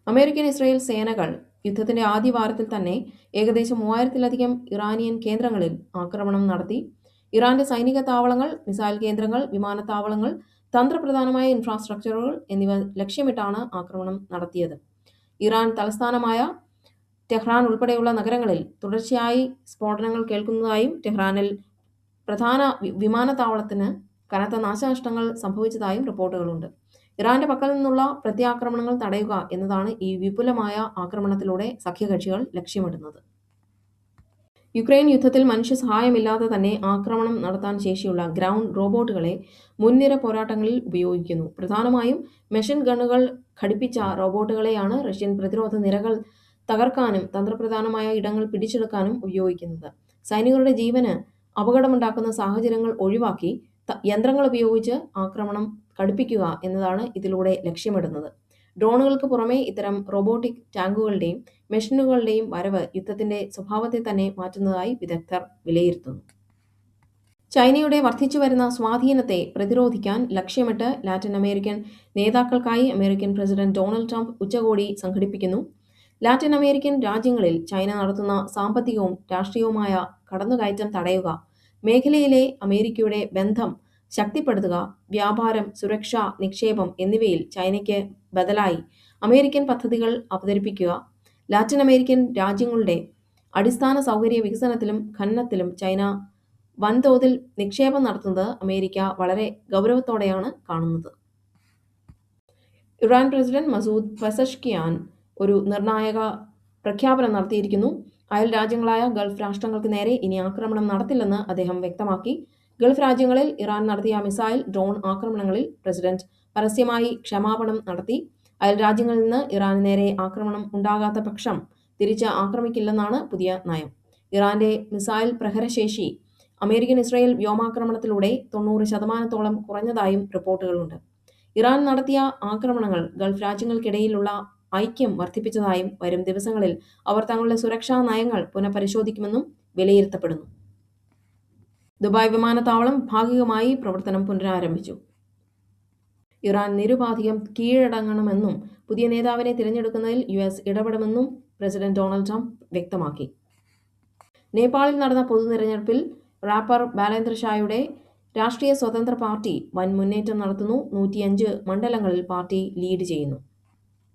American Israel സേനകൾ യുദ്ധത്തിന്റെ ആദ്യ വാരത്തിൽ തന്നെ ഏകദേശം 3000-ലധികം ഇറാനിയൻ കേന്ദ്രങ്ങളിൽ ആക്രമണം നടത്തി. ഇറാന്റെ സൈനിക താവളങ്ങൾ, മിസൈൽ കേന്ദ്രങ്ങൾ, വിമാനത്താവളങ്ങൾ, തന്ത്രപ്രധാനമായ ഇൻഫ്രാസ്ട്രക്ചറുകൾ എന്നിവ ലക്ഷ്യമിട്ടാണ് ആക്രമണം നടത്തിയത്. ഇറാൻ തലസ്ഥാനമായ ടെഹ്റാൻ ഉൾപ്പെടെയുള്ള നഗരങ്ങളിൽ തുടർച്ചയായി സ്ഫോടനങ്ങൾ കേൾക്കുന്നതായും ടെഹ്റാനിൽ പ്രധാന വിമാനത്താവളത്തിന് കനത്ത നാശനഷ്ടങ്ങൾ സംഭവിച്ചതായും റിപ്പോർട്ടുകളുണ്ട്. ഇറാന്റെ പക്കൽ നിന്നുള്ള പ്രത്യാക്രമണങ്ങൾ തടയുക എന്നതാണ് ഈ വിപുലമായ ആക്രമണത്തിലൂടെ സഖ്യകക്ഷികൾ ലക്ഷ്യമിടുന്നത്. യുക്രൈൻ യുദ്ധത്തിൽ മനുഷ്യ സഹായമില്ലാതെ തന്നെ ആക്രമണം നടത്താൻ ശേഷിയുള്ള ഗ്രൗണ്ട് റോബോട്ടുകളെ മുൻനിര പോരാട്ടങ്ങളിൽ ഉപയോഗിക്കുന്നു. പ്രധാനമായും മെഷീൻ ഗണ്ണുകൾ ഘടിപ്പിച്ച റോബോട്ടുകളെയാണ് റഷ്യൻ പ്രതിരോധ നിരകൾ തകർക്കാനും തന്ത്രപ്രധാനമായ ഇടങ്ങൾ പിടിച്ചെടുക്കാനും ഉപയോഗിക്കുന്നത്. സൈനികരുടെ ജീവന് അപകടമുണ്ടാക്കുന്ന സാഹചര്യങ്ങൾ ഒഴിവാക്കി യന്ത്രങ്ങൾ ഉപയോഗിച്ച് ആക്രമണം കടുപ്പിക്കുക എന്നതാണ് ഇതിലൂടെ ലക്ഷ്യമിടുന്നത്. ഡ്രോണുകൾക്ക് പുറമെ ഇത്തരം റോബോട്ടിക് ടാങ്കുകളുടെയും മെഷീനുകളുടെയും വരവ് യുദ്ധത്തിന്റെ സ്വഭാവത്തെ തന്നെ മാറ്റുന്നതായി വിദഗ്ധർ വിലയിരുത്തുന്നു. ചൈനയുടെ വർദ്ധിച്ചുവരുന്ന സ്വാധീനത്തെ പ്രതിരോധിക്കാൻ ലക്ഷ്യമിട്ട് ലാറ്റിൻ അമേരിക്കൻ നേതാക്കൾക്കായി അമേരിക്കൻ പ്രസിഡന്റ് ഡൊണാൾഡ് ട്രംപ് ഉച്ചകോടി സംഘടിപ്പിക്കുന്നു. ലാറ്റിൻ അമേരിക്കൻ രാജ്യങ്ങളിൽ ചൈന നടത്തുന്ന സാമ്പത്തികവും രാഷ്ട്രീയവുമായ കടന്നുകയറ്റം തടയുക, മേഖലയിലെ അമേരിക്കയുടെ ബന്ധം ശക്തിപ്പെടുത്തുക, വ്യാപാരം, സുരക്ഷ, നിക്ഷേപം എന്നിവയിൽ ചൈനയ്ക്ക് ബദലായി അമേരിക്കൻ പദ്ധതികൾ അവതരിപ്പിക്കുക, ലാറ്റിൻ അമേരിക്കൻ രാജ്യങ്ങളുടെ അടിസ്ഥാന സൗകര്യ വികസനത്തിലും ഖനനത്തിലും ചൈന വൻതോതിൽ നിക്ഷേപം നടത്തുന്നത് അമേരിക്ക വളരെ ഗൗരവത്തോടെയാണ് കാണുന്നത്. ഇറാൻ പ്രസിഡന്റ് മസൂദ് പെസഷ്കിയാൻ ഒരു നിർണായക പ്രഖ്യാപനം നടത്തിയിരിക്കുന്നു. അയൽ രാജ്യങ്ങളായ ഗൾഫ് രാഷ്ട്രങ്ങൾക്ക് നേരെ ഇനി ആക്രമണം നടത്തില്ലെന്ന് അദ്ദേഹം വ്യക്തമാക്കി. ഗൾഫ് രാജ്യങ്ങളിൽ ഇറാൻ നടത്തിയ മിസൈൽ, ഡ്രോൺ ആക്രമണങ്ങളിൽ പ്രസിഡന്റ് പരസ്യമായി ക്ഷമാപണം നടത്തി. അയൽ രാജ്യങ്ങളിൽ നിന്ന് ഇറാന് നേരെ ആക്രമണം ഉണ്ടാകാത്ത പക്ഷം തിരിച്ച് ആക്രമിക്കില്ലെന്നാണ് പുതിയ നയം. ഇറാന്റെ മിസൈൽ പ്രഹരശേഷി അമേരിക്കൻ ഇസ്രായേൽ വ്യോമാക്രമണത്തിലൂടെ 90% കുറഞ്ഞതായും റിപ്പോർട്ടുകളുണ്ട്. ഇറാൻ നടത്തിയ ആക്രമണങ്ങൾ ഗൾഫ് രാജ്യങ്ങൾക്കിടയിലുള്ള ഐക്യം വർദ്ധിപ്പിച്ചതായും വരും ദിവസങ്ങളിൽ അവർ തങ്ങളുടെ സുരക്ഷാ നയങ്ങൾ പുനഃപരിശോധിക്കുമെന്നും വിലയിരുത്തപ്പെടുന്നു. ദുബായ് വിമാനത്താവളം ഭാഗികമായി പ്രവർത്തനം പുനരാരംഭിച്ചു. ഇറാൻ നിരുപാധികം കീഴടങ്ങണമെന്നും പുതിയ നേതാവിനെ തിരഞ്ഞെടുക്കുന്നതിൽ US ഇടപെടുമെന്നും പ്രസിഡന്റ് ഡൊണാൾഡ് ട്രംപ് വ്യക്തമാക്കി. നേപ്പാളിൽ നടന്ന പൊതുതെരഞ്ഞെടുപ്പിൽ റാപ്പർ ബാലേന്ദ്ര ഷായുടെ രാഷ്ട്രീയ സ്വതന്ത്ര പാർട്ടി വൻ മുന്നേറ്റം നടത്തുന്നു. 105 മണ്ഡലങ്ങളിൽ പാർട്ടി ലീഡ് ചെയ്യുന്നു.